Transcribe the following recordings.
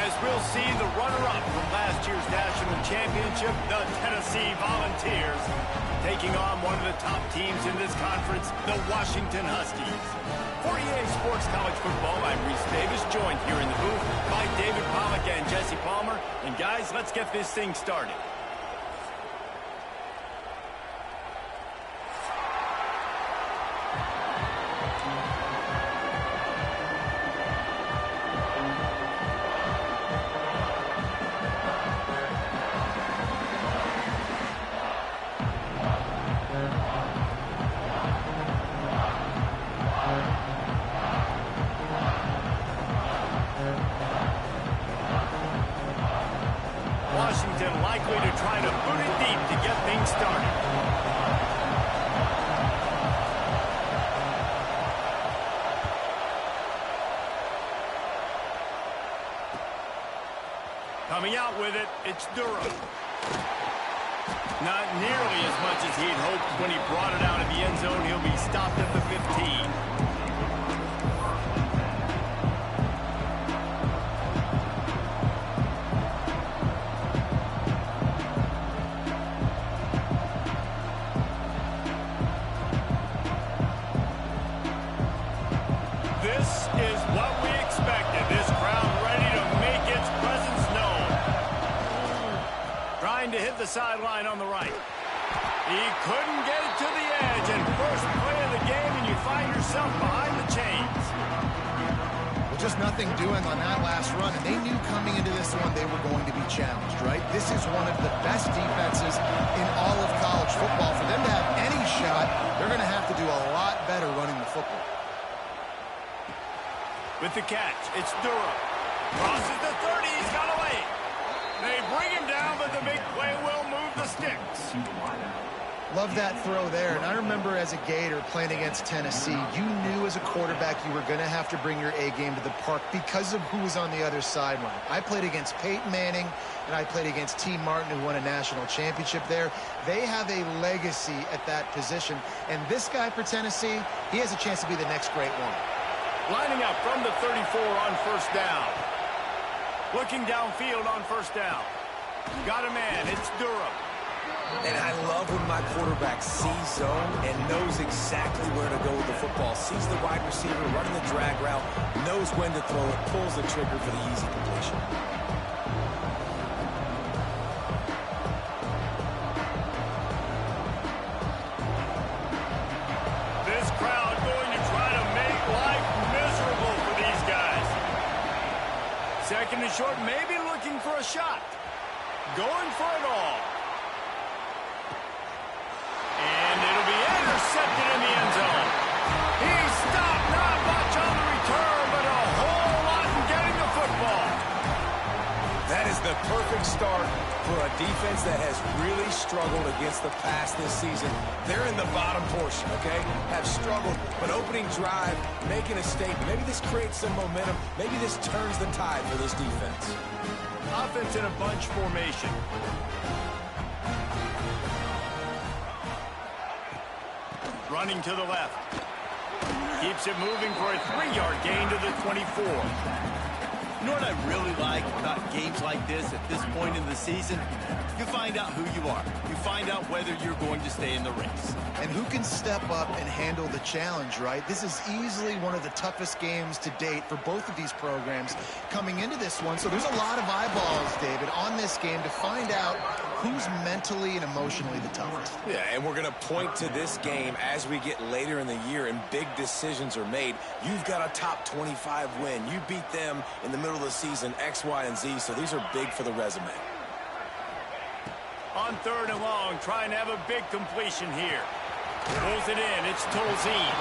as we'll see the runner-up from last year's national championship, the Tennessee Volunteers, taking on one of the top teams in this conference, the Washington Huskies. For EA Sports College Football, I'm Reese Davis, joined here in the booth by David Pollack and Jesse Palmer. And guys, let's get this thing started. Washington likely to try to boot it deep to get things started. Coming out with it, it's Durham. Not nearly as much as he'd hoped when he brought it out of the end zone. He'll be stopped at the 15. This is what we expected. This crowd ready to make its presence known. Trying to hit the sideline on the right. He couldn't get it to the edge, and first play of the game, and you find yourself behind the chains. Well, just nothing doing on that last run, and they knew coming into this one they were going to be challenged, right? This is one of the best defenses in all of college football. For them to have any shot, they're going to have to do a lot better running the football. With the catch, it's Durham. Crosses the 30, he's got away. They bring him down, but the big play will move the sticks. Love that throw there, and I remember as a Gator playing against Tennessee, you knew as a quarterback you were going to have to bring your A game to the park because of who was on the other sideline. I played against Peyton Manning, and I played against T. Martin, who won a national championship there. They have a legacy at that position, and this guy for Tennessee, he has a chance to be the next great one. Lining up from the 34 on first down. Looking downfield on first down. Got a man, it's Durham. And I love when my quarterback sees zone and knows exactly where to go with the football. Sees the wide receiver running the drag route, knows when to throw it, pulls the trigger for the easy completion. This crowd going to try to make life miserable for these guys. Second and short, maybe looking for a shot. Going for it all. And it'll be intercepted in the end zone. He stopped, not much on the return, but a whole lot in getting the football. That is the perfect start for a defense that has really struggled against the pass this season. They're in the bottom portion, okay? Have struggled, but opening drive, making a statement. Maybe this creates some momentum. Maybe this turns the tide for this defense. Offense in a bunch formation. Running to the left. Keeps it moving for a 3-yard gain to the 24. You know what I really like about games like this at this point in the season? You find out who you are. You find out whether you're going to stay in the race. And who can step up and handle the challenge, right? This is easily one of the toughest games to date for both of these programs coming into this one. So there's a lot of eyeballs, David, on this game to find out who's mentally and emotionally the toughest. Yeah, and we're going to point to this game as we get later in the year and big decisions are made. You've got a top 25 win. You beat them in the middle of the season, X, Y, and Z, so these are big for the resume. On third and long, trying to have a big completion here. Pulls it in, it's Tolzien.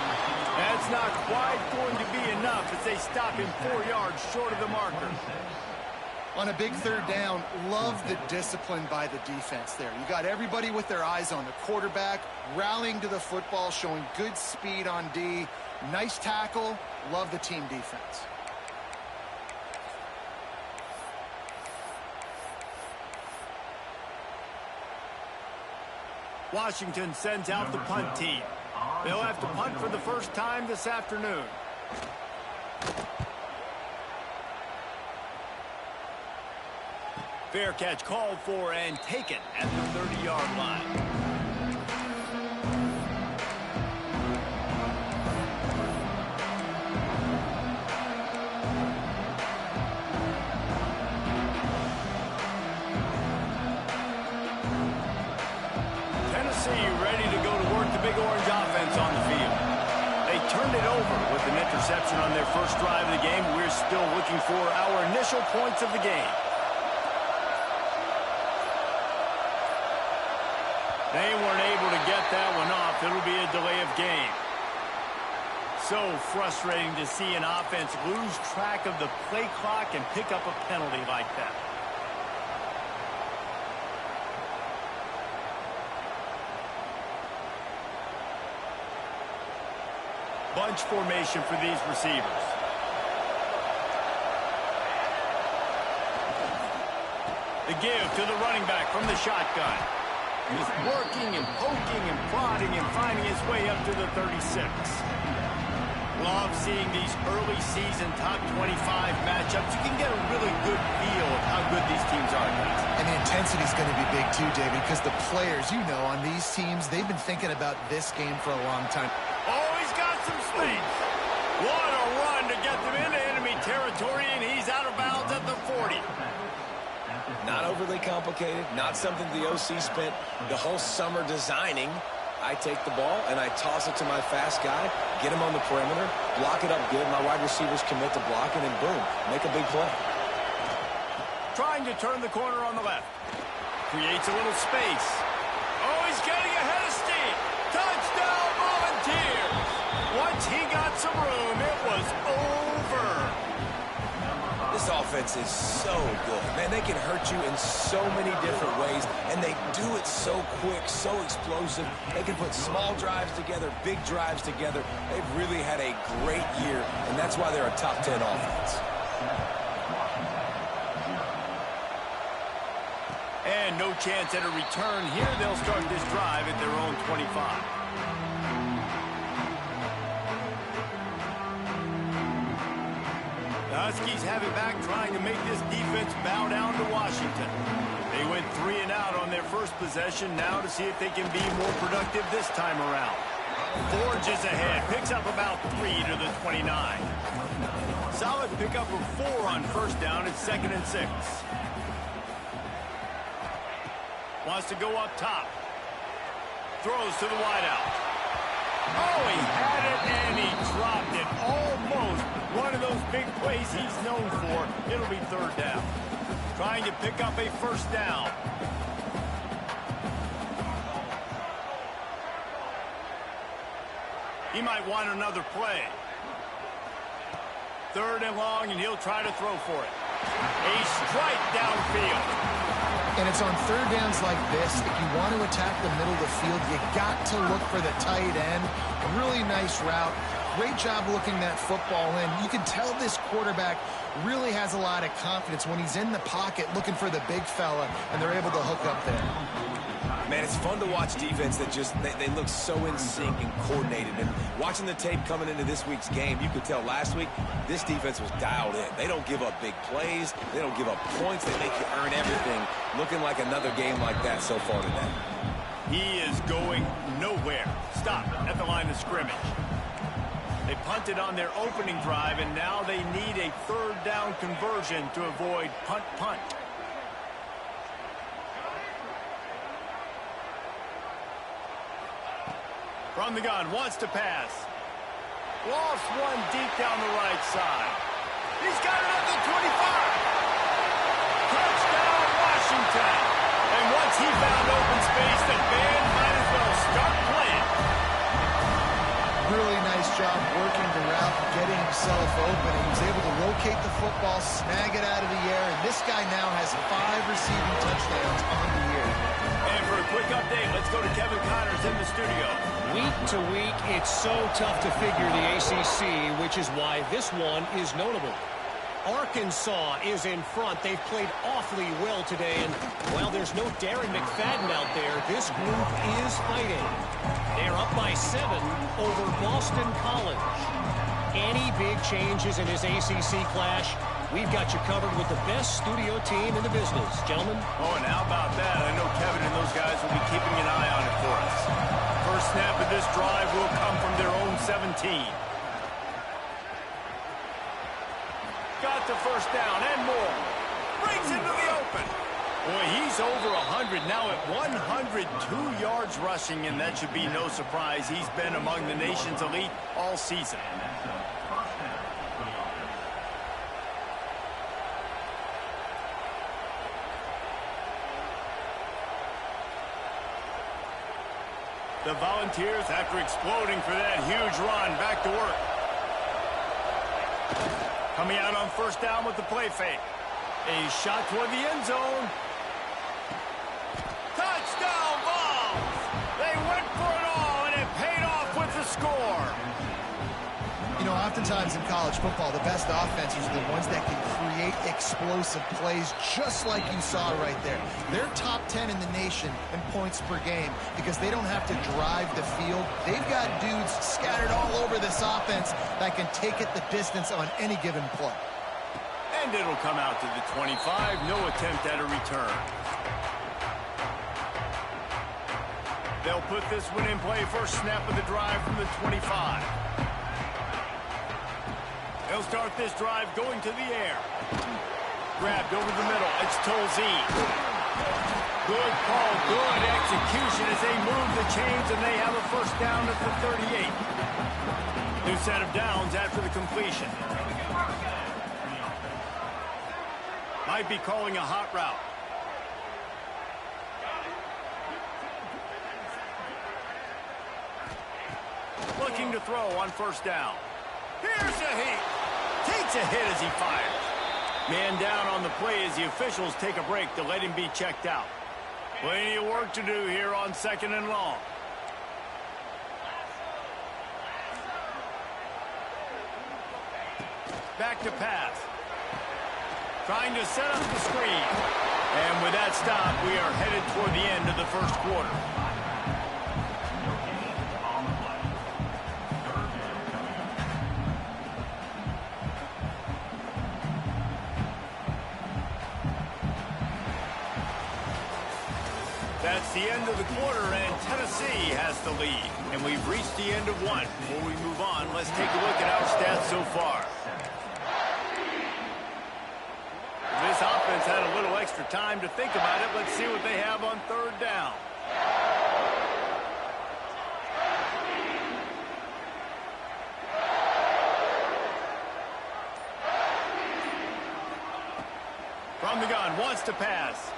That's not quite going to be enough as they stop him 4 yards short of the marker. On a big third down, love the discipline by the defense there. You got everybody with their eyes on the quarterback, rallying to the football, showing good speed on D. Nice tackle. Love the team defense. Washington sends out the punt team. They'll have to punt for the first time this afternoon. Fair catch called for and taken at the 30-yard line. Ready to go to work the Big Orange offense on the field. They turned it over with an interception on their first drive of the game. We're still looking for our initial points of the game. They weren't able to get that one off. It'll be a delay of game. So frustrating to see an offense lose track of the play clock and pick up a penalty like that. Bunch formation for these receivers. The give to the running back from the shotgun. He's working and poking and prodding and finding his way up to the 36. Love seeing these early season top 25 matchups. You can get a really good feel of how good these teams are, guys. And the intensity is going to be big too, David, because the players, you know, on these teams, they've been thinking about this game for a long time. Oh, he's got some space. What a run to get them into enemy territory, and he's out of bounds at the 40. Not overly complicated, not something the OC spent the whole summer designing. I take the ball, and I toss it to my fast guy, get him on the perimeter, block it up good. My wide receivers commit to blocking, and boom, make a big play. Trying to turn the corner on the left. Creates a little space. Oh, he's getting ahead of steam. Touchdown, Volunteers. Once he got some room, it was over. This offense is so good. Man, they can hurt you in so many different ways, and they do it so quick, so explosive. They can put small drives together, big drives together. They've really had a great year, and that's why they're a top 10 offense. And no chance at a return here. They'll start this drive at their own 25. The Huskies have it back, trying to make this defense bow down to Washington. They went 3 and out on their first possession, now to see if they can be more productive this time around. Forges ahead, picks up about 3 to the 29. Solid pickup of 4 on first down. It's 2nd and 6. Wants to go up top. Throws to the wideout. Oh, he had it and he dropped it. Almost one of those big plays he's known for. It'll be 3rd down. Trying to pick up a first down. He might want another play. 3rd and long, and he'll try to throw for it. A strike downfield. And it's on 3rd downs like this. If you want to attack the middle of the field, you got to look for the tight end. A really nice route. Great job looking that football in. You can tell this quarterback really has a lot of confidence when he's in the pocket looking for the big fella, and they're able to hook up there. Man, it's fun to watch defense that just, they look so in sync and coordinated. And watching the tape coming into this week's game, you could tell last week this defense was dialed in. They don't give up big plays. They don't give up points. They make you earn everything. Looking like another game like that so far today. He is going nowhere. Stop at the line of scrimmage. They punted on their opening drive, and now they need a 3rd down conversion to avoid punt. From the gun, wants to pass. Lost one deep down the right side. He's got it at the 25. Touchdown, Washington. And once he found open space, the band might as well start playing. Really nice job working the route, getting himself open. He was able to locate the football, snag it out of the air, and this guy now has 5 receiving touchdowns on the year. And for a quick update, let's go to Kevin Connors in the studio. Week to week, it's so tough to figure the ACC, which is why this one is notable. Arkansas is in front. They've played awfully well today, and while there's no Darren McFadden out there, this group is fighting. They're up by 7 over Boston College. any big changes in this ACC clash, we've got you covered with the best studio team in the business. Gentlemen? Oh, and how about that? I know Kevin and those guys will be keeping an eye on it for us. First snap of this drive will come from their own 17. Got the first down and more. Brings into the open. Boy, he's over 100 now at 102 yards rushing, and that should be no surprise. He's been among the nation's elite all season. The Volunteers, after exploding for that huge run, back to work. Coming out on first down with the play fake. A shot toward the end zone. Touchdown, Vols! They went for it all, and it paid off with the score. You know, oftentimes in college football, the best offenses are the ones that can create explosive plays, just like you saw right there. They're top 10 in the nation in points per game because they don't have to drive the field. They've got dudes scattered all over this offense that can take it the distance on any given play. And it'll come out to the 25. No attempt at a return. They'll put this one in play. First snap of the drive from the 25. They'll start this drive going to the air. Grabbed over the middle. It's Tolzien. Good call, good execution as they move the chains, and they have a first down at the 38. New set of downs after the completion. Might be calling a hot route. Looking to throw on first down. Here's a hit. Takes a hit as he fires. Man down on the play as the officials take a break to let him be checked out. Plenty of work to do here on second and long. Back to pass. Trying to set up the screen. And with that stop, we are headed toward the end of the first quarter. That's the end of the quarter, and Tennessee has the lead. And we've reached the end of one. Before we move on, let's take a look at our stats so far. This offense had a little extra time to think about it. Let's see what they have on third down. From the gun, wants to pass.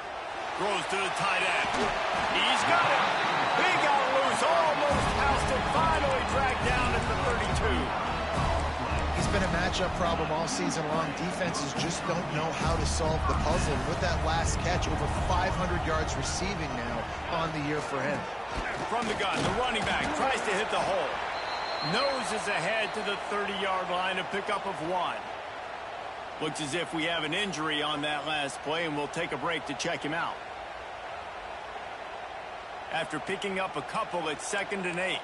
Throws to the tight end. He's got it. He got loose, almost housed it, finally dragged down at the 32. He's been a matchup problem all season long. Defenses just don't know how to solve the puzzle. With that last catch, over 500 yards receiving now on the year for him. From the gun, the running back tries to hit the hole. Noses ahead to the 30-yard line, a pickup of one. Looks as if we have an injury on that last play, and we'll take a break to check him out. After picking up a couple, it's 2nd and 8.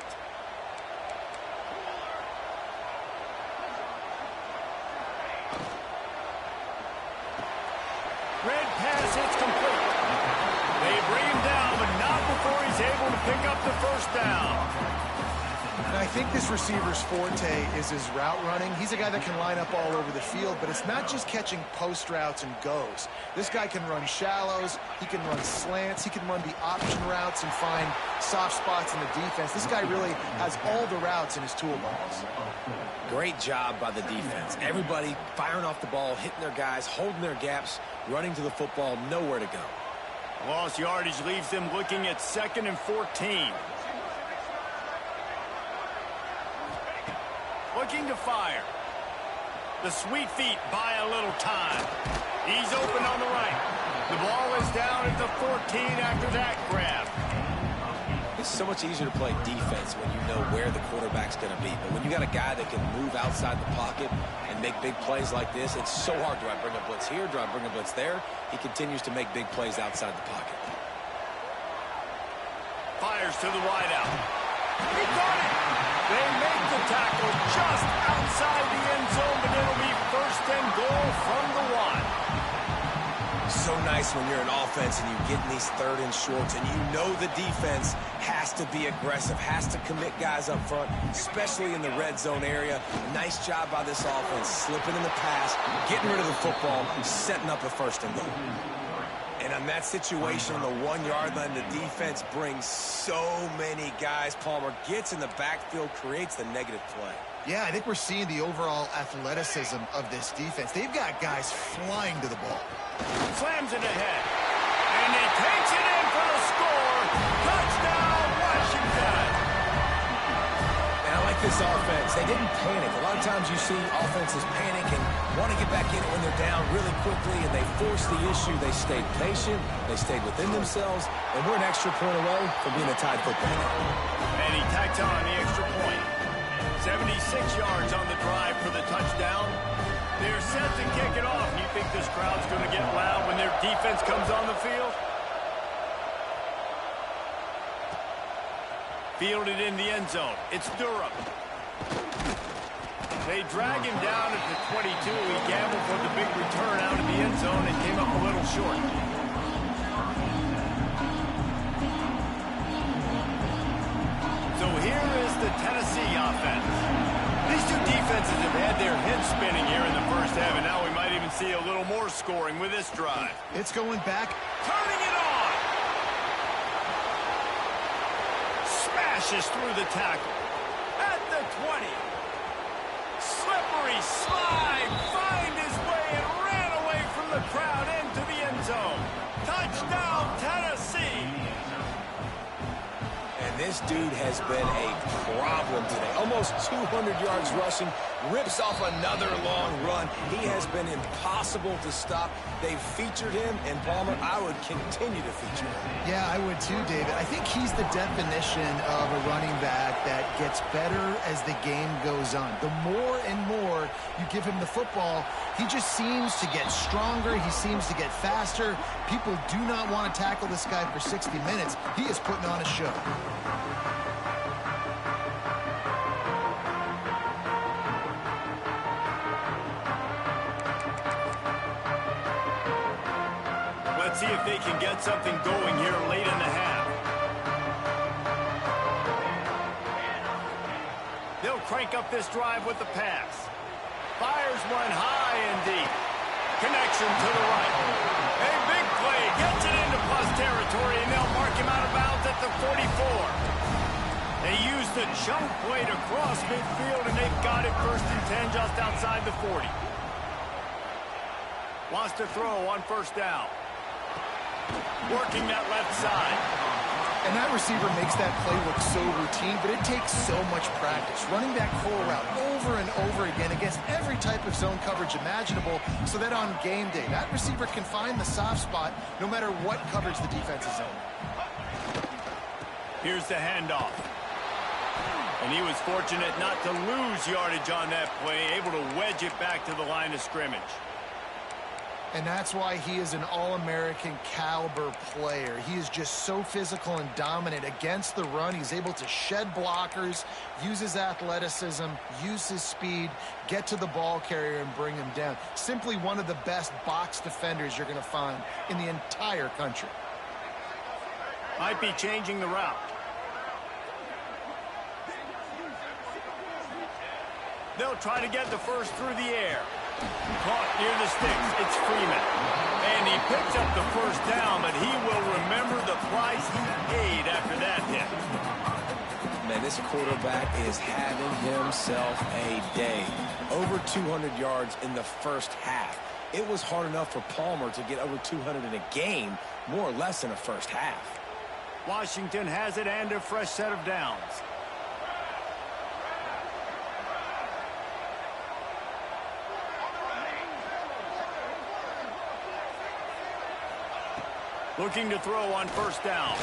Red pass, it's complete. They bring him down, but not before he's able to pick up the first down. And I think this receiver's forte is his route running. He's a guy that can line up all over the field, but it's not just catching post routes and goes. This guy can run shallows, he can run slants, he can run the option routes and find soft spots in the defense. This guy really has all the routes in his toolbox. Great job by the defense. Everybody firing off the ball, hitting their guys, holding their gaps, running to the football, nowhere to go. Lost yardage leaves them looking at 2nd and 14. Looking to fire. The sweet feet buy a little time. He's open on the right. The ball is down at the 14 after that grab. It's so much easier to play defense when you know where the quarterback's going to be. But when you got a guy that can move outside the pocket and make big plays like this, it's so hard. Do I bring a blitz here? Do I bring a blitz there? He continues to make big plays outside the pocket. Fires to the wide out. He got it. They make the tackle just outside the end zone, but it'll be 1st and goal from the 1. So nice when you're an offense and you get in these 3rd and shorts and you know the defense has to be aggressive, has to commit guys up front, especially in the red zone area. Nice job by this offense, slipping in the pass, getting rid of the football, setting up a 1st and goal. And on that situation, the 1-yard line, the defense brings so many guys. Palmer gets in the backfield, creates the negative play. Yeah, I think we're seeing the overall athleticism of this defense. They've got guys flying to the ball. Slams it ahead. And he takes it in for the score. Touchdown, Washington. And I like this offense. They didn't panic. A lot of times you see offenses panic and want to get back in it when they're down really quickly, and they force the issue. They stayed patient. They stayed within themselves. And we're an extra point away from being a tied football game. And he tacks on the extra point. 76 yards on the drive for the touchdown. They're set to kick it off. You think this crowd's going to get loud when their defense comes on the field? Fielded in the end zone. It's Durham. They drag him down at the 22. He gambled for the big return out of the end zone and came up a little short. So here is the Tennessee offense. These two defenses have had their heads spinning here in the first half, and now we might even see a little more scoring with this drive. It's going back. Turning it on. Smashes through the tackle. At the 20. Slippery slide. Find his way and ran away from the crowd into the end zone. Touchdown, Tennessee. And this dude has been a problem today. Almost 200 yards rushing, rips off another long run. He has been impossible to stop. They've featured him, and Palmer, I would continue to feature him. Yeah, I would too, David. I think he's the definition of a running back that gets better as the game goes on. The more and more you give him the football, he just seems to get stronger. He seems to get faster. People do not want to tackle this guy for 60 minutes. He is putting on a show. Let's see if they can get something going here late in the half. They'll crank up this drive with the pass. Fires one high and deep. Connection to the right. A big play. Gets it into plus territory, and they'll mark him out of bounds at the 44. They use the chunk play to cross midfield, and they've got it 1st and 10 just outside the 40. Wants to throw on 1st down. Working that left side. And that receiver makes that play look so routine, but it takes so much practice. Running that full route over and over again against every type of zone coverage imaginable, so that on game day, that receiver can find the soft spot no matter what coverage the defense is in. Here's the handoff. And he was fortunate not to lose yardage on that play, able to wedge it back to the line of scrimmage. And that's why he is an All-American caliber player. He is just so physical and dominant against the run. He's able to shed blockers, use his athleticism, use his speed, get to the ball carrier and bring him down. Simply one of the best box defenders you're going to find in the entire country. Might be changing the route. They'll try to get the first through the air. Caught near the sticks. It's Freeman. And he picks up the 1st down, but he will remember the price he paid after that hit. Man, this quarterback is having himself a day. Over 200 yards in the first half. It was hard enough for Palmer to get over 200 in a game, more or less in a first half. Washington has it and a fresh set of downs. Looking to throw on 1st down.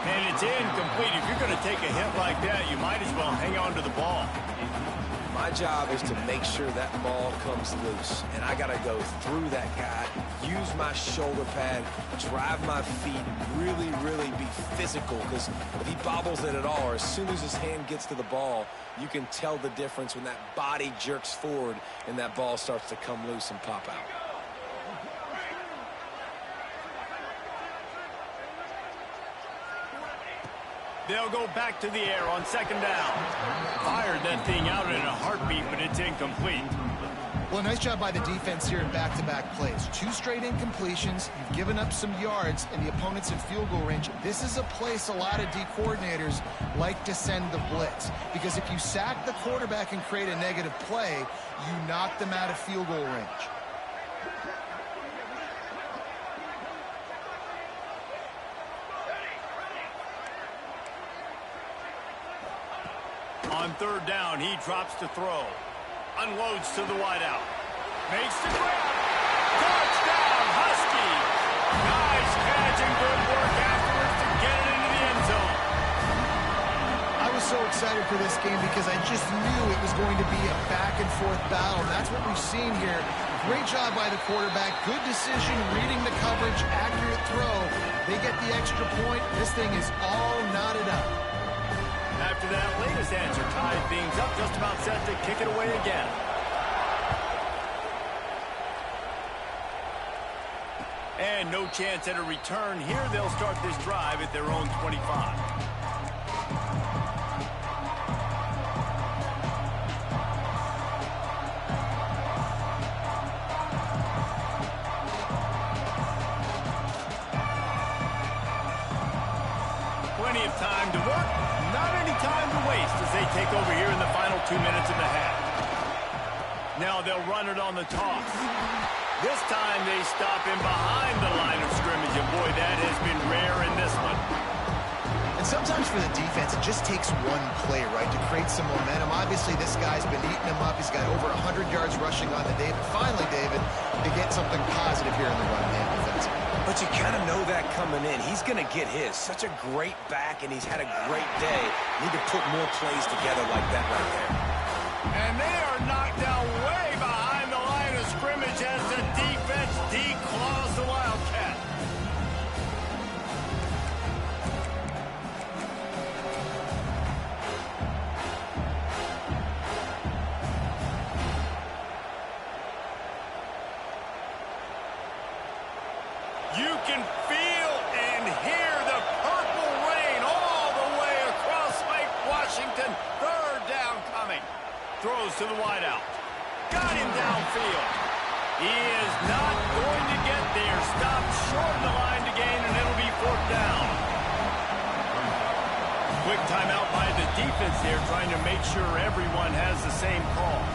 And it's incomplete. If you're going to take a hit like that, you might as well hang on to the ball. My job is to make sure that ball comes loose. And I got to go through that guy, use use my shoulder pad, drive my feet, really, really be physical, because if he bobbles it at all, or as soon as his hand gets to the ball, you can tell the difference when that body jerks forward and that ball starts to come loose and pop out. They'll go back to the air on second down. Fired that thing out in a heartbeat, but it's incomplete. Well, nice job by the defense here in back-to-back plays. 2 straight incompletions. You've given up some yards, and the opponent's in field goal range. This is a place a lot of D coordinators like to send the blitz, because if you sack the quarterback and create a negative play, you knock them out of field goal range. On third down, he drops to throw. Unloads to the wideout. Makes the grab. Touchdown, Husky. Nice catch and good work afterwards to get it into the end zone. I was so excited for this game because I just knew it was going to be a back-and-forth battle. And that's what we've seen here. Great job by the quarterback. Good decision, reading the coverage, accurate throw. They get the extra point. This thing is all knotted up. After that latest answer, tied things up, just about set to kick it away again. And no chance at a return here. They'll start this drive at their own 25. Plenty of time to work. Not any time to waste as they take over here in the final 2 minutes of the half. Now they'll run it on the toss. This time they stop him behind the line of scrimmage, and boy, that has been rare in this one. And sometimes for the defense, it just takes one play, right, to create some momentum. Obviously, this guy's been eating him up. He's got over 100 yards rushing on the day. But finally, David, they get something positive here in the run game defensively. But you kind of know that coming in. He's going to get his. Such a great back, and he's had a great day. Need to put more plays together like that right there. And they are knocked down way behind the line of scrimmage as the defense declaws the Wildcat. You can feel and hear the purple rain all the way across Lake Washington. Third down coming. Throws to the wideout. Got him downfield. He is not going to get there. Stopped short of the line to gain, and it'll be fourth down. Quick timeout by the defense there, trying to make sure everyone has the same call.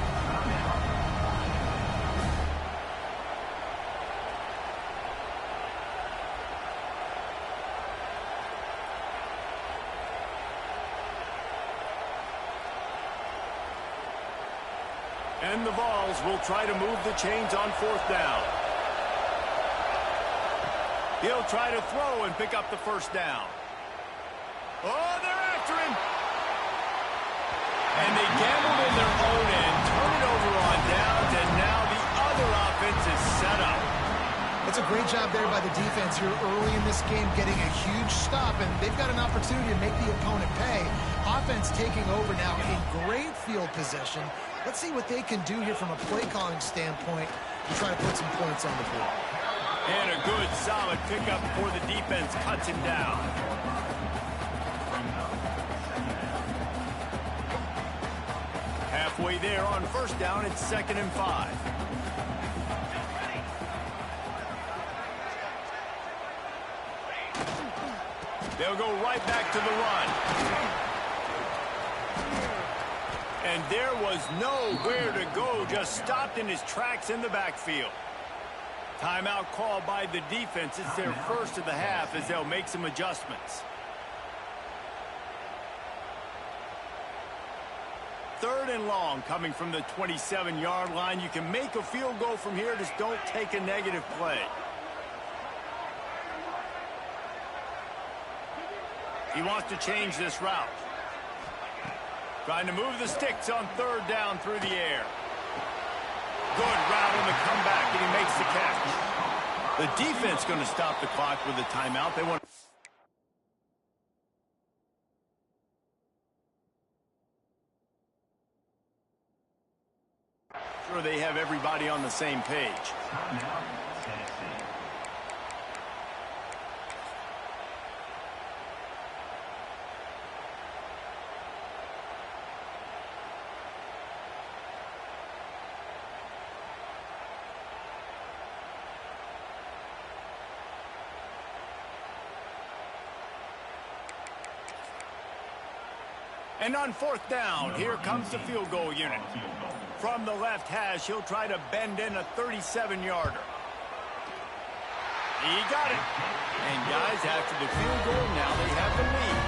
And the Vols will try to move the chains on fourth down. He'll try to throw and pick up the first down. Oh, they're after him. And they gambled in their own end, turn it over on downs, and now the other offense is set up. It's a great job there by the defense here early in this game, getting a huge stop, and they've got an opportunity to make the opponent pay. Offense taking over now in great field possession. Let's see what they can do here from a play-calling standpoint to try to put some points on the board. And a good, solid pickup before the defense cuts him down. Halfway there on first down, it's 2nd and 5. They'll go right back to the run. And there was nowhere to go, just stopped in his tracks in the backfield. Timeout called by the defense. It's their first of the half as they'll make some adjustments. 3rd and long coming from the 27-yard line. You can make a field goal from here, just don't take a negative play. He wants to change this route. Trying to move the sticks on 3rd down through the air. Good route on the comeback, and he makes the catch. The defense going to stop the clock with a timeout. They want... Sure they have everybody on the same page. And on fourth down, here comes the field goal unit. From the left hash, he'll try to bend in a 37-yarder. He got it. And guys, after the field goal, now they have the lead.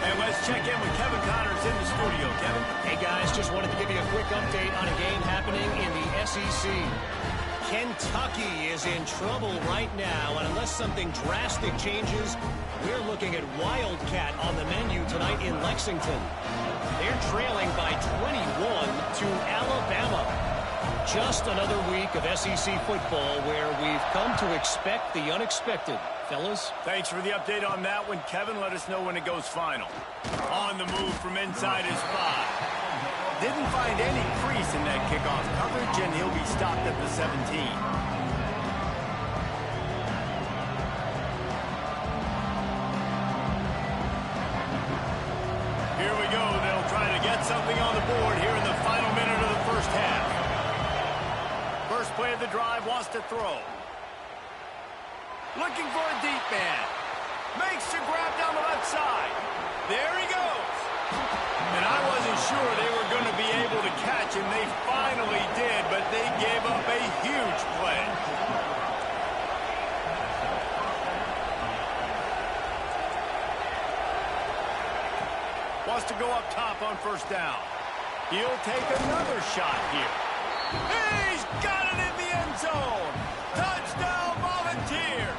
And let's check in with Kevin Connors in the studio. Kevin? Hey, guys, just wanted to give you a quick update on a game happening in the SEC. Kentucky is in trouble right now, and unless something drastic changes, we're looking at Wildcat on the menu tonight in Lexington. They're trailing by 21 to Alabama. Just another week of SEC football where we've come to expect the unexpected. Fellas? Thanks for the update on that one, Kevin. Let us know when it goes final. On the move from inside his 5. Didn't find any crease in that kickoff coverage, and he'll be stopped at the 17. Here we go. They'll try to get something on the board here in the final minute of the first half. First play of the drive, wants to throw. Looking for a deep man. Makes the grab down the left side. There he goes. And I wasn't sure they were going to be able to catch him. They finally did, but they gave up a huge play. Wants to go up top on first down. He'll take another shot here. He's got it in the end zone. Touchdown, Volunteers.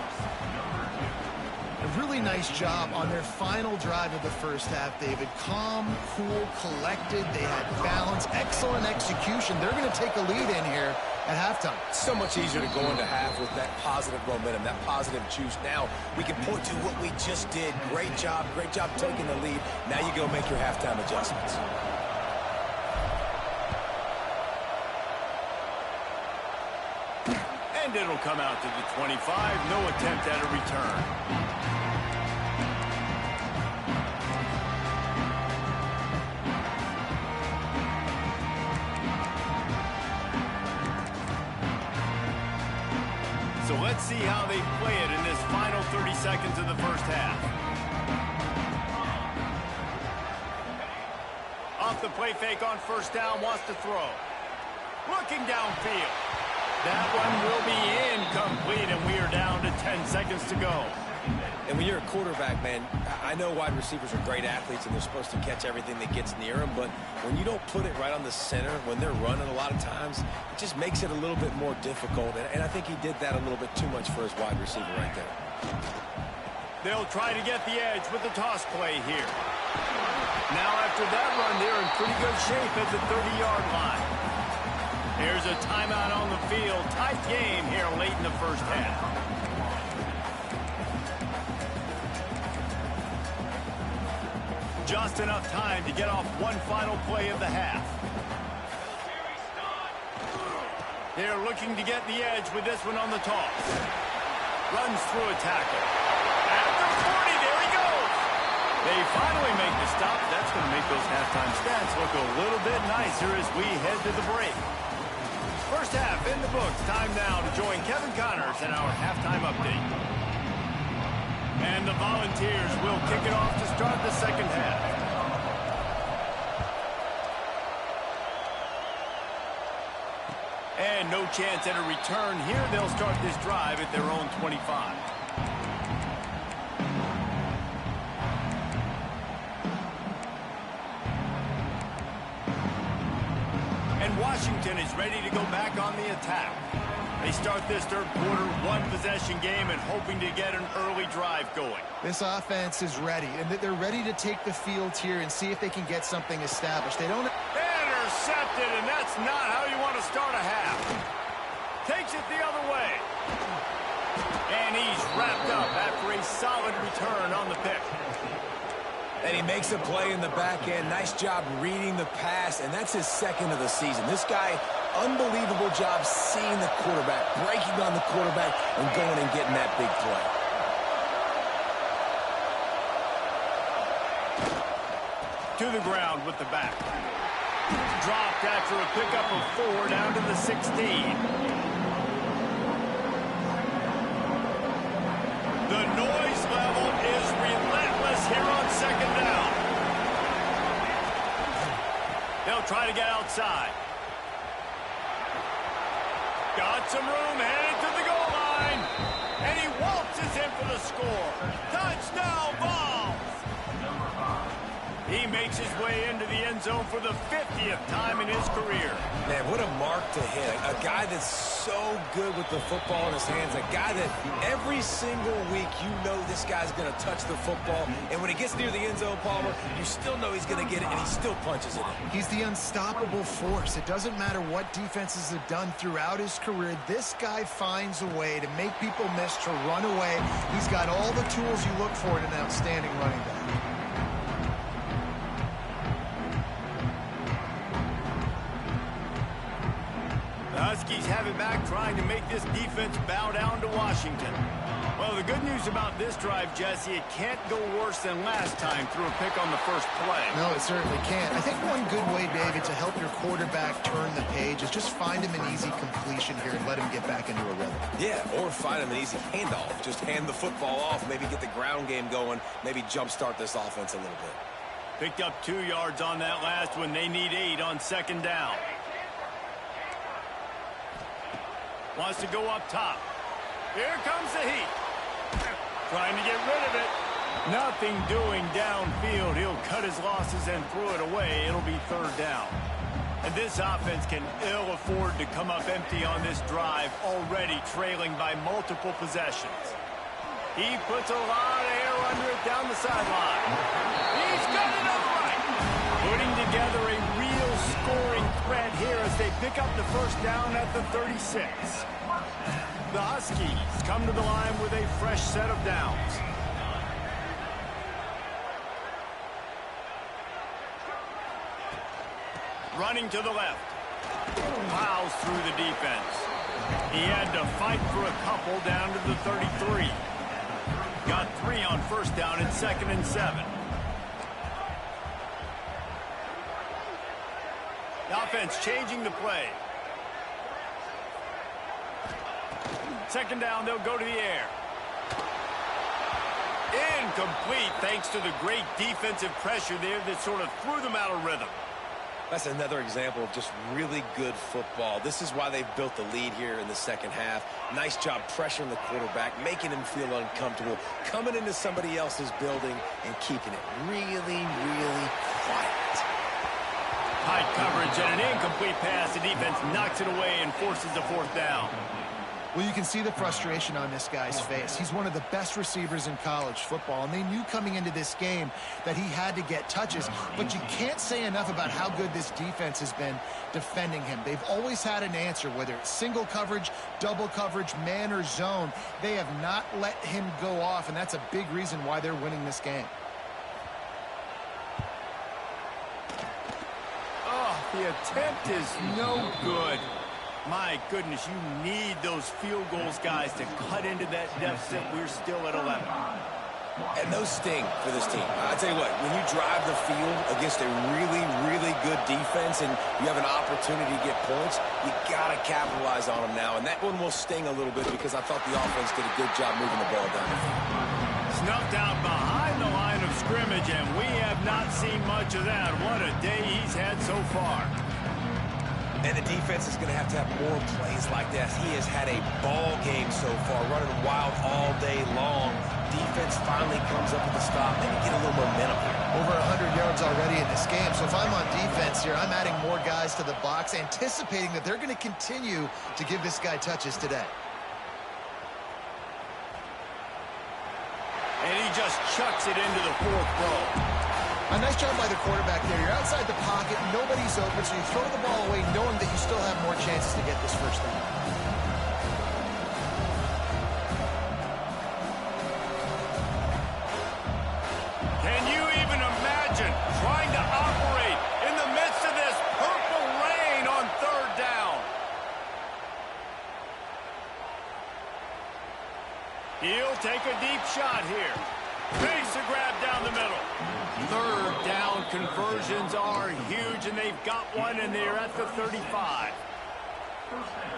A really nice job on their final drive of the first half, David. Calm, cool, collected. They had balance, excellent execution. They're going to take a lead in here at halftime. So much easier to go into half with that positive momentum, that positive juice. Now we can point to what we just did. Great job taking the lead. Now you go make your halftime adjustments. And it'll come out to the 25. No attempt at a return. So let's see how they play it in this final 30 seconds of the first half. Off the play fake on first down, wants to throw. Looking downfield. That one will be incomplete, and we are down to 10 seconds to go. And when you're a quarterback, man, I know wide receivers are great athletes and they're supposed to catch everything that gets near them, but when you don't put it right on the center, when they're running a lot of times, it just makes it a little bit more difficult. And I think he did that a little bit too much for his wide receiver right there. They'll try to get the edge with the toss play here. Now after that run, they're in pretty good shape at the 30-yard line. There's a timeout on the field. Tight game here late in the first half. Just enough time to get off one final play of the half. They're looking to get the edge with this one on the toss. Runs through a tackle. At the 40, there he goes. They finally make the stop. That's going to make those halftime stats look a little bit nicer as we head to the break. First half in the books. Time now to join Kevin Connors in our halftime update. And the Volunteers will kick it off to start the second half. And no chance at a return here. They'll start this drive at their own 25. And Washington is ready to go back on the attack. They start this third quarter one-possession game and hoping to get an early drive going. This offense is ready, and they're ready to take the field here and see if they can get something established. They don't... Intercepted, and that's not how you want to start a half. Takes it the other way. wrapped up after a solid return on the pick. And he makes a play in the back end. Nice job reading the pass, and that's his second of the season. This guy, unbelievable job seeing the quarterback, breaking on the quarterback, and going and getting that big play. To the ground with the back. Dropped after a pickup of 4 down to the 16. The noise level is relentless here on second down. They'll try to get outside. Got some room, headed to the goal line. And he waltzes in for the score. Touchdown, Vols! He makes his way into the end zone for the 50th time in his career. Man, what a mark to hit. A guy that's so good with the football in his hands. A guy that every single week you know this guy's going to touch the football. And when he gets near the end zone, Palmer, you still know he's going to get it, and he still punches it in. He's the unstoppable force. It doesn't matter what defenses have done throughout his career. This guy finds a way to make people miss, to run away. He's got all the tools you look for in an outstanding running back. The Huskies have it back, trying to make this defense bow down to Washington. Well, the good news about this drive, Jesse, it can't go worse than last time through a pick on the first play. No, it certainly can't. I think one good way, David, to help your quarterback turn the page is just find him an easy completion here and let him get back into a rhythm. Yeah, or find him an easy handoff. Just hand the football off, maybe get the ground game going, maybe jumpstart this offense a little bit. Picked up 2 yards on that last one. They need 8 on second down. Wants to go up top. Here comes the heat. Trying to get rid of it. Nothing doing downfield. He'll cut his losses and throw it away. It'll be third down. And this offense can ill afford to come up empty on this drive, already trailing by multiple possessions. He puts a lot of air under it down the sideline. He's got it upright. Putting together a real scoring threat here as they pick up the first down at the 36. The Huskies come to the line with a fresh set of downs. Running to the left. Plows through the defense. He had to fight for a couple down to the 33. Got 3 on first down and 2nd and 7. The offense changing the play. Second down, they'll go to the air. Incomplete thanks to the great defensive pressure there that sort of threw them out of rhythm. That's another example of just really good football. This is why they've built the lead here in the second half. Nice job pressuring the quarterback, making him feel uncomfortable, coming into somebody else's building and keeping it really, really quiet. Tight coverage and an incomplete pass. The defense knocks it away and forces a fourth down. Well, you can see the frustration on this guy's face. He's one of the best receivers in college football, and they knew coming into this game that he had to get touches. But you can't say enough about how good this defense has been defending him. They've always had an answer, whether it's single coverage, double coverage, man or zone. They have not let him go off, and that's a big reason why they're winning this game. Oh, the attempt is no good. My goodness, you need those field goals, guys, to cut into that deficit. We're still at 11. And those sting for this team. I tell you what, when you drive the field against a really, really good defense and you have an opportunity to get points, you got to capitalize on them now. And that one will sting a little bit because I thought the offense did a good job moving the ball down. Snuffed out behind the line of scrimmage, and we have not seen much of that. What a day he's had so far. And the defense is going to have more plays like that. He has had a ball game so far, running wild all day long. Defense finally comes up with a stop, and you get a little momentum. Over 100 yards already in this game. So if I'm on defense here, I'm adding more guys to the box, anticipating that they're going to continue to give this guy touches today. And he just chucks it into the fourth row. A nice job by the quarterback there. You're outside the pocket, nobody's open, so you throw the ball away knowing that you still have more chances to get this first down. He'll take a deep shot here. Makes a grab down the middle. Third down conversions are huge, and they've got one, and they're at the 35.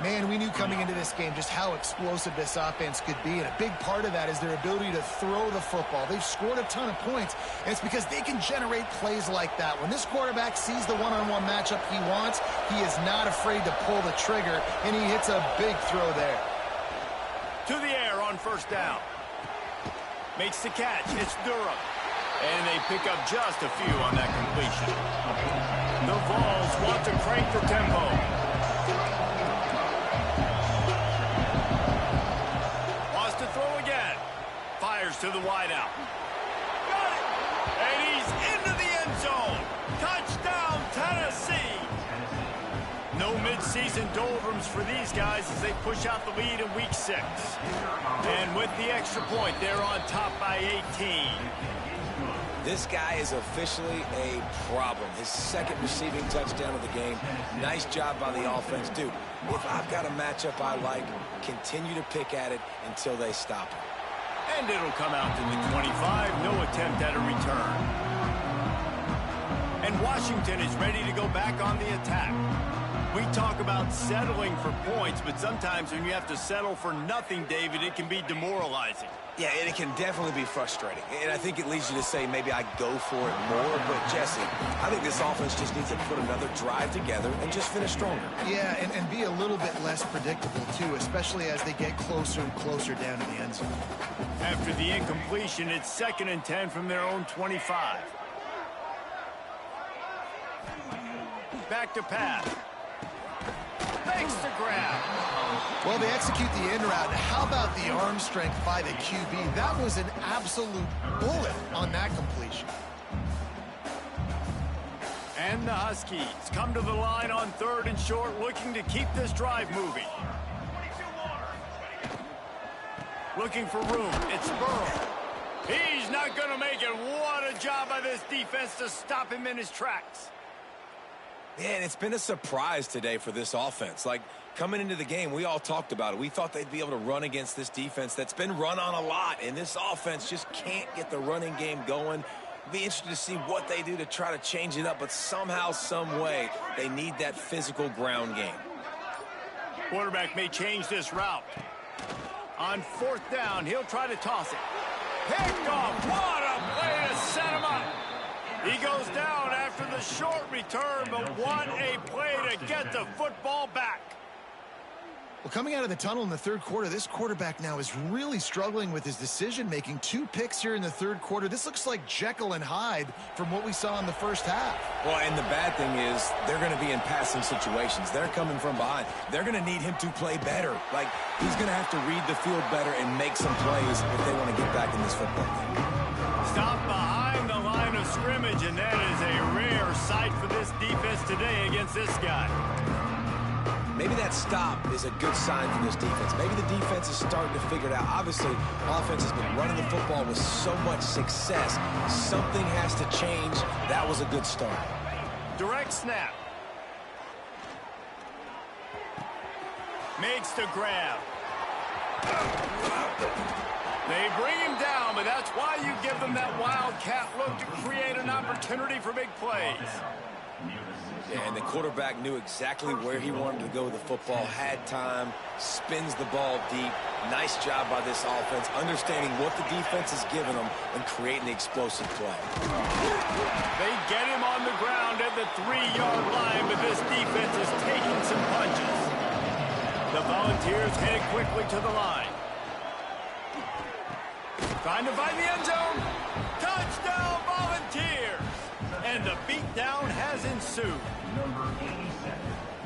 Man, we knew coming into this game just how explosive this offense could be, and a big part of that is their ability to throw the football. They've scored a ton of points, and it's because they can generate plays like that. When this quarterback sees the one-on-one matchup he wants, he is not afraid to pull the trigger, and he hits a big throw there. To the air on first down. Makes the catch. It's Durham. And they pick up just a few on that completion. The Vols want to crank the tempo. Wants to throw again. Fires to the wideout. Got it! And he's into the end zone. Touchdown, Tennessee! No midseason doldrums for these guys as they push out the lead in Week 6. And with the extra point, they're on top by 18. This guy is officially a problem. His second receiving touchdown of the game. Nice job by the offense. Dude, if I've got a matchup I like, continue to pick at it until they stop it. And it'll come out to the 25. No attempt at a return. And Washington is ready to go back on the attack. We talk about settling for points, but sometimes when you have to settle for nothing, David, it can be demoralizing. Yeah, and it can definitely be frustrating. And I think it leads you to say maybe I go for it more. But, Jesse, I think this offense just needs to put another drive together and just finish stronger. Yeah, and be a little bit less predictable, too, especially as they get closer and closer down to the end zone. After the incompletion, it's 2nd and 10 from their own 25. Back to pass. Makes the grab. Well, they execute the in route. How about the arm strength by the QB? That was an absolute bullet on that completion. And the Huskies come to the line on 3rd and short, looking to keep this drive moving. Looking for room. It's Burrow. He's not going to make it. What a job by this defense to stop him in his tracks. Man, it's been a surprise today for this offense. Like, coming into the game, we all talked about it. We thought they'd be able to run against this defense that's been run on a lot, and this offense just can't get the running game going. Be interested to see what they do to try to change it up, but somehow, some way, they need that physical ground game. Quarterback may change this route. On 4th down, he'll try to toss it. Picked off. What a way to set him up. He goes down after the short return, but what a play to get the football back. Well, coming out of the tunnel in the 3rd quarter, this quarterback now is really struggling with his decision-making. 2 picks here in the 3rd quarter. This looks like Jekyll and Hyde from what we saw in the first half. Well, and the bad thing is they're going to be in passing situations. They're coming from behind. They're going to need him to play better. Like, he's going to have to read the field better and make some plays if they want to get back in this football game. Stop behind the line of scrimmage, and that is a rare sight for this defense today against this guy. Maybe that stop is a good sign for this defense. Maybe the defense is starting to figure it out. Obviously, offense has been running the football with so much success. Something has to change. That was a good start. Direct snap. Makes the grab. They bring him down, but that's why you give them that wildcat look to create an opportunity for big plays. Yeah, and the quarterback knew exactly where he wanted to go with the football, had time, spins the ball deep. Nice job by this offense, understanding what the defense is giving them and creating the explosive play. They get him on the ground at the 3-yard line, but this defense is taking some punches. The Volunteers head quickly to the line. Trying to find the end zone. Touchdown, Volunteers! And the beatdown has ensued.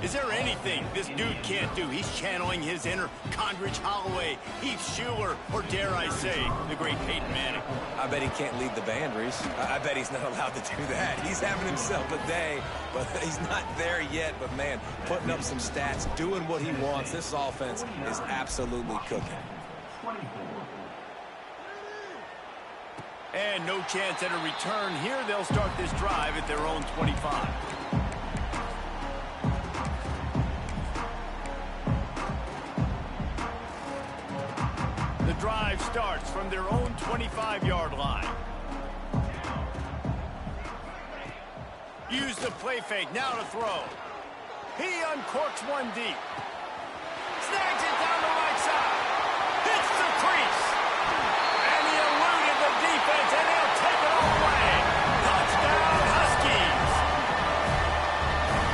Is there anything this dude can't do? He's channeling his inner Condridge Holloway, Heath Schuler, or dare I say, the great Peyton Manning. I bet he can't lead the band, Reese. I bet he's not allowed to do that. He's having himself a day, but he's not there yet. But, man, putting up some stats, doing what he wants. This offense is absolutely cooking. And no chance at a return here. They'll start this drive at their own 25. The drive starts from their own 25-yard line. Use the play fake, now to throw. He uncorks one deep. Snags it down the right side. Hits the crease. And he eluded the defense, and he'll take it all away. Touchdown, Huskies.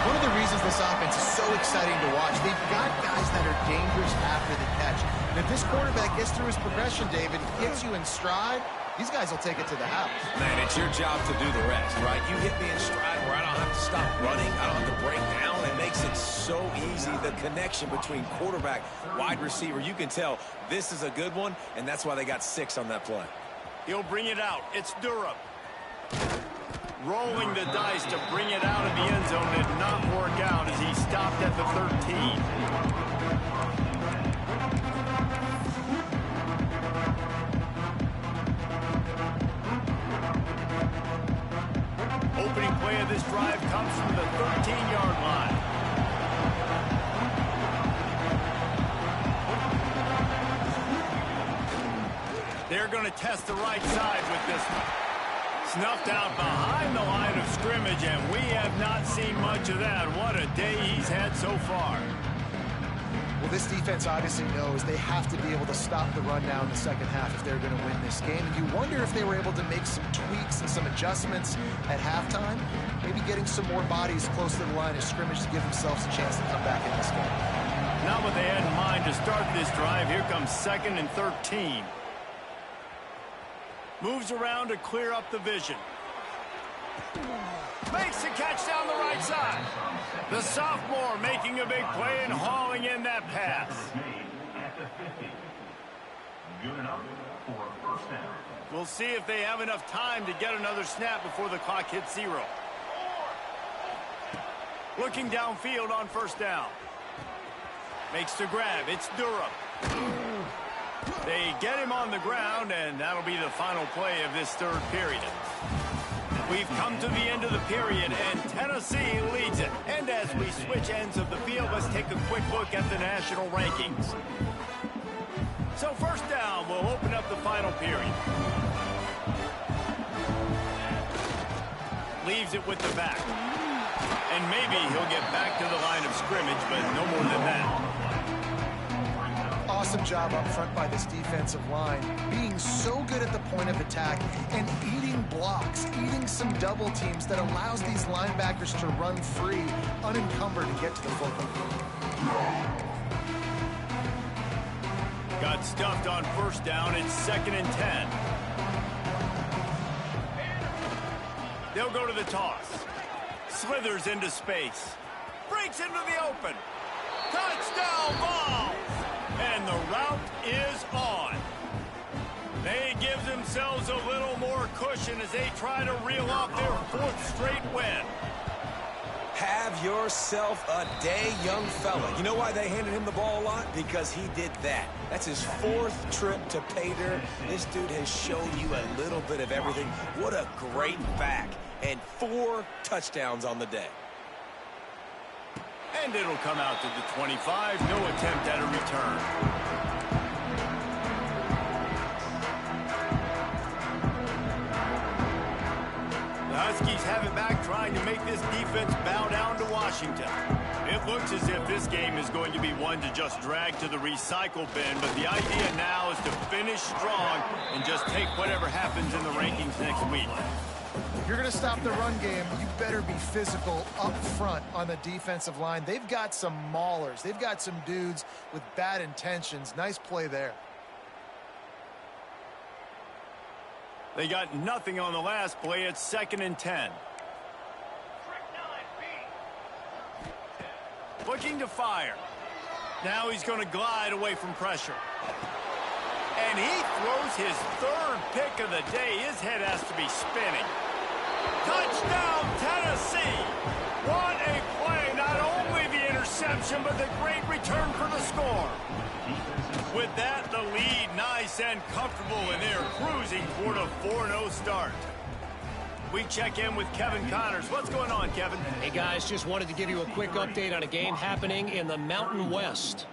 One of the reasons this offense is so exciting to watch, they've got guys that are dangerous after the catch. And if this quarterback gets through his progression, David, gets you in stride, these guys will take it to the house. Man, it's your job to do the rest, right? You hit me in stride where I don't have to stop running. I don't have to break down. It makes it so easy. The connection between quarterback, wide receiver, you can tell this is a good one, and that's why they got 6 on that play. He'll bring it out. It's Durham. Rolling the dice to bring it out of the end zone did not work out as he stopped at the 13. Opening play of this drive comes from the 13-yard line. They're going to test the right side with this one. Snuffed out behind the line of scrimmage, and we have not seen much of that. What a day he's had so far. Well, this defense obviously knows they have to be able to stop the run now in the second half if they're going to win this game. And you wonder if they were able to make some tweaks and some adjustments at halftime, maybe getting some more bodies close to the line of scrimmage to give themselves a chance to come back in this game. Not what they had in mind to start this drive. Here comes 2nd and 13. Moves around to clear up the vision. Makes the catch down the right side. The sophomore making a big play and hauling in that pass. We'll see if they have enough time to get another snap before the clock hits 0. Looking downfield on 1st down. Makes the grab. It's Durham. They get him on the ground, and that'll be the final play of this 3rd period. We've come to the end of the period, and Tennessee leads it. And as we switch ends of the field, let's take a quick look at the national rankings. So 1st down will open up the final period. Leaves it with the back. And maybe he'll get back to the line of scrimmage, but no more than that. Awesome job up front by this defensive line, being so good at the point of attack and eating blocks, eating some double teams that allows these linebackers to run free, unencumbered, and get to the football. Got stuffed on 1st down. It's 2nd and 10. They'll go to the toss. Slithers into space. Breaks into the open. Touchdown ball! And the route is on. They give themselves a little more cushion as they try to reel off their 4th straight win. Have yourself a day, young fella. You know why they handed him the ball a lot? Because he did that. That's his 4th trip to pay dirt. This dude has shown you a little bit of everything. What a great back. And 4 touchdowns on the day. And it'll come out to the 25. No attempt at a return. The Huskies have it back, trying to make this defense bow down to Washington. It looks as if this game is going to be one to just drag to the recycle bin, but the idea now is to finish strong and just take whatever happens in the rankings next week. If you're going to stop the run game, you better be physical up front on the defensive line. They've got some maulers. They've got some dudes with bad intentions. Nice play there. They got nothing on the last play. It's 2nd and 10. Looking to fire. Now he's going to glide away from pressure. And he throws his 3rd pick of the day. His head has to be spinning. Touchdown, Tennessee! What a play! Not only the interception, but the great return for the score. With that, the lead nice and comfortable, and they're cruising toward a 4-0 start. We check in with Kevin Connors. What's going on, Kevin? Hey, guys, just wanted to give you a quick update on a game happening in the Mountain West.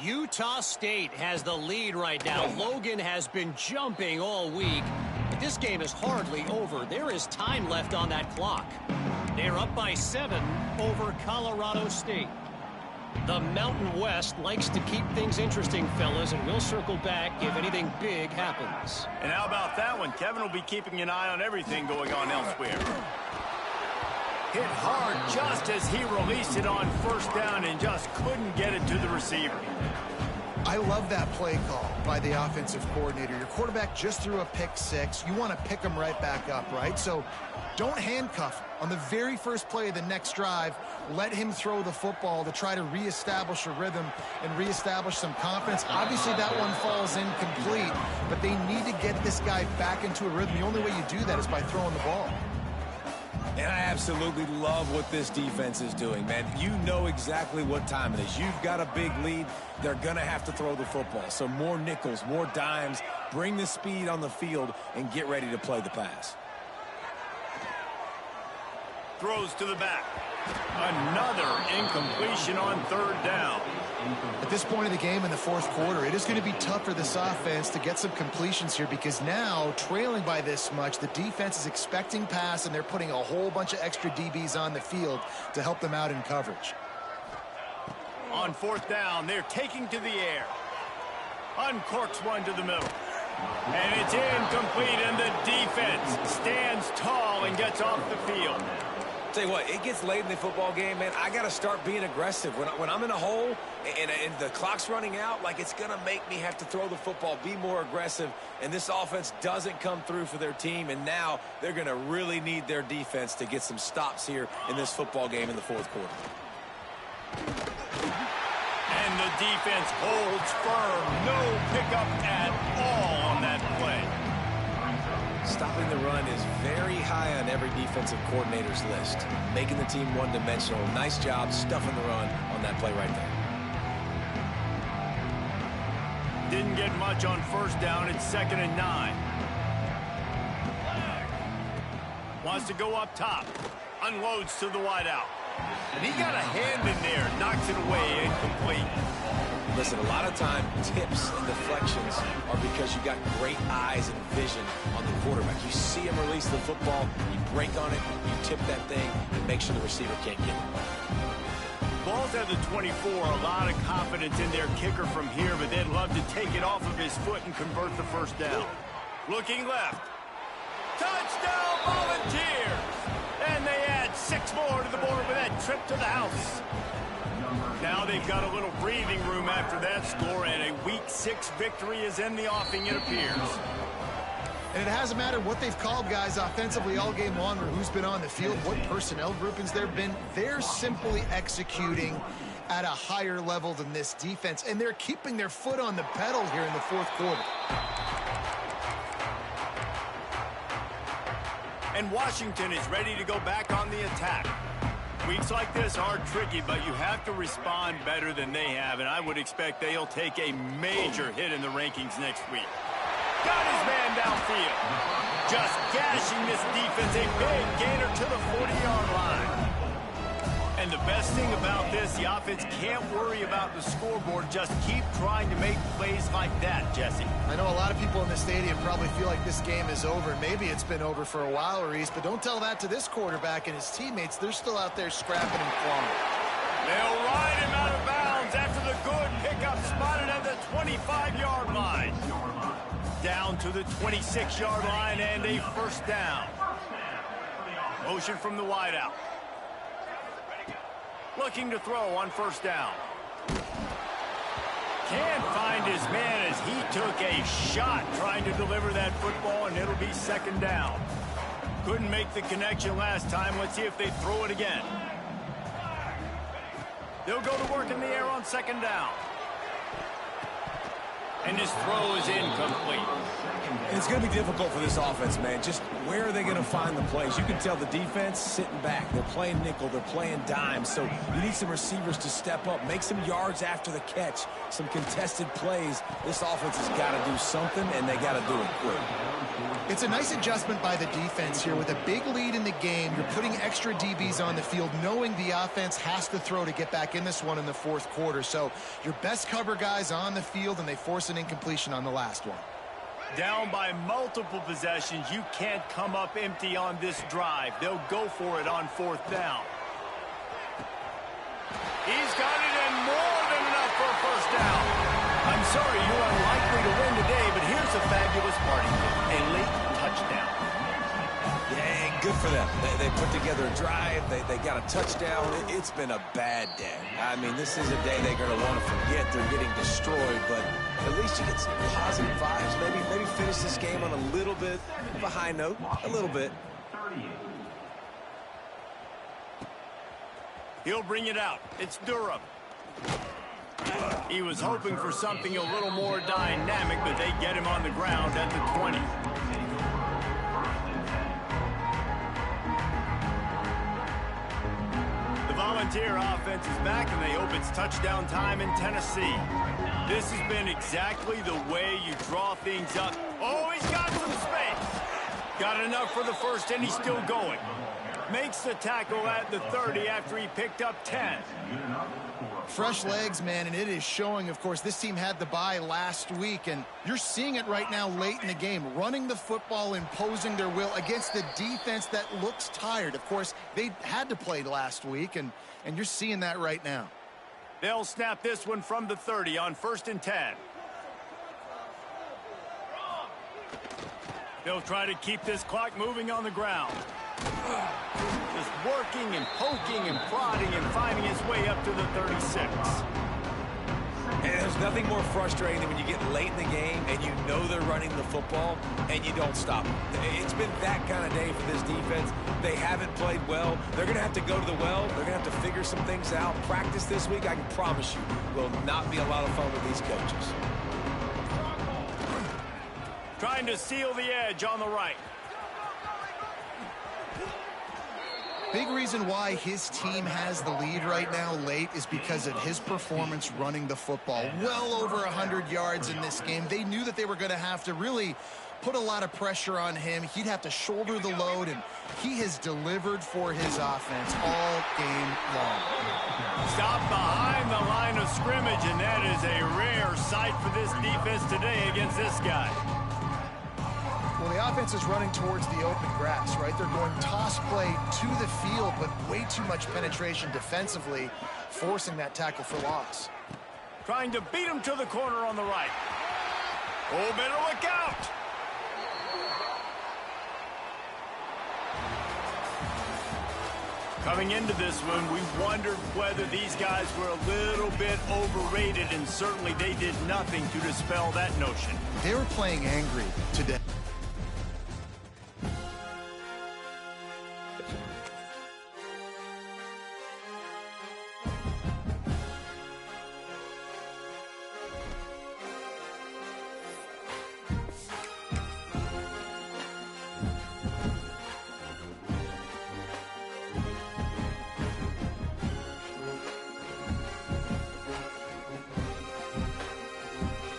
Utah State has the lead right now. Logan has been jumping all week, but this game is hardly over. There is time left on that clock. They're up by 7 over Colorado State. The Mountain West likes to keep things interesting, fellas, and we'll circle back if anything big happens. And how about that one? Kevin will be keeping an eye on everything going on elsewhere. Hit hard just as he released it on first down and just couldn't get it to the receiver. I love that play call by the offensive coordinator. Your quarterback just threw a pick-6. You want to pick him right back up, right? So don't handcuff him. On the very first play of the next drive, let him throw the football to try to reestablish a rhythm and reestablish some confidence. Obviously, that one falls incomplete, but they need to get this guy back into a rhythm. The only way you do that is by throwing the ball. And I absolutely love what this defense is doing, man. You know exactly what time it is. You've got a big lead. They're going to have to throw the football. So more nickels, more dimes, bring the speed on the field, and get ready to play the pass. Throws to the back. Another incompletion on third down. At this point of the game in the fourth quarter, it is going to be tough for this offense to get some completions here because now, trailing by this much, the defense is expecting pass, and they're putting a whole bunch of extra DBs on the field to help them out in coverage. On fourth down, they're taking to the air. Uncorks one to the middle. And it's incomplete, and the defense stands tall and gets off the field. Tell you what, it gets late in the football game, man. I got to start being aggressive. When I'm in a hole and the clock's running out, like, it's going to make me have to throw the football, be more aggressive, and this offense doesn't come through for their team, and now they're going to really need their defense to get some stops here in this football game in the fourth quarter. And the defense holds firm. No pickup at all on that play. Stopping the run is very high on every defensive coordinator's list. Making the team one-dimensional. Nice job stuffing the run on that play right there. Didn't get much on first down. It's 2nd and 9. Wants to go up top. Unloads to the wideout. And he got a hand in there. Knocks it away. Incomplete. Listen, a lot of time, tips and deflections are because you got great eyes and vision on the quarterback. You see him release the football, you break on it, you tip that thing, and make sure the receiver can't get it. Ball's at the 24. A lot of confidence in their kicker from here, but they'd love to take it off of his foot and convert the first down. Looking left. Touchdown, Volunteers! And they add 6 more to the board with that trip to the house. Now they've got a little breathing room after that score, and a Week 6 victory is in the offing, it appears. And it hasn't mattered what they've called, guys, offensively all game long, or who's been on the field, what personnel groupings there have been. They're simply executing at a higher level than this defense, and they're keeping their foot on the pedal here in the fourth quarter. And Washington is ready to go back on the attack. Weeks like this are tricky, but you have to respond better than they have, and I would expect they'll take a major hit in the rankings next week. Got his man downfield. Just gashing this defense, a big gainer to the 40-yard line. And the best thing about this, the offense can't worry about the scoreboard. Just keep trying to make plays like that, Jesse. I know a lot of people in the stadium probably feel like this game is over. Maybe it's been over for a while, Reese, but don't tell that to this quarterback and his teammates. They're still out there scrapping and clawing. They'll ride him out of bounds after the good pickup spotted at the 25-yard line. Down to the 26-yard line and a first down. Motion from the wideout. Looking to throw on first down. Can't find his man as he took a shot trying to deliver that football, and it'll be 2nd down. Couldn't make the connection last time. Let's see if they throw it again. They'll go to work in the air on 2nd down. And his throw is incomplete. And it's going to be difficult for this offense, man. Just where are they going to find the plays? You can tell the defense sitting back. They're playing nickel. They're playing dime. So you need some receivers to step up, make some yards after the catch, some contested plays. This offense has got to do something, and they got to do it quick. It's a nice adjustment by the defense here. With a big lead in the game, you're putting extra DBs on the field, knowing the offense has to throw to get back in this one in the fourth quarter. So your best cover guys on the field, and they force an incompletion on the last one. Down by multiple possessions, you can't come up empty on this drive. They'll go for it on fourth down. He's got it, and more than enough for a first down. I'm sorry, you're unlikely to win today, but here's a fabulous party kick, a late touchdown. Yeah, good for them. They put together a drive. They got a touchdown. It's been a bad day. I mean, this is a day they're going to want to forget. They're getting destroyed, but at least you get some positive vibes. Maybe finish this game on a little bit of a high note. A little bit. He'll bring it out. It's Durham. He was hoping for something a little more dynamic, but they get him on the ground at the 20. The Volunteer offense is back, and they hope it's touchdown time in Tennessee. This has been exactly the way you draw things up. Oh, he's got some space. Got enough for the first, and he's still going. Makes the tackle at the 30 after he picked up 10. Fresh legs, man, and it is showing. Of course, this team had the bye last week, and you're seeing it right now late in the game. Running the football, imposing their will against the defense that looks tired. Of course, they had to play last week, and you're seeing that right now. They'll snap this one from the 30 on 1st and 10. They'll try to keep this clock moving on the ground. Just working and poking and prodding and finding his way up to the 36. And there's nothing more frustrating than when you get late in the game and you know they're running the football and you don't stop them. It's been that kind of day for this defense. They haven't played well. They're going to have to go to the well. They're going to have to figure some things out. Practice this week, I can promise you, will not be a lot of fun with these coaches. Trying to seal the edge on the right. Big reason why his team has the lead right now late is because of his performance running the football. Well over 100 yards in this game. They knew that they were going to have to really put a lot of pressure on him. He'd have to shoulder the load, and he has delivered for his offense all game long. Stop behind the line of scrimmage, and that is a rare sight for this defense today against this guy. Well, the offense is running towards the open grass, right? They're going toss play to the field, but way too much penetration defensively, forcing that tackle for loss. Trying to beat him to the corner on the right. Oh, better look out! Coming into this one, we wondered whether these guys were a little bit overrated, and certainly they did nothing to dispel that notion. They were playing angry today.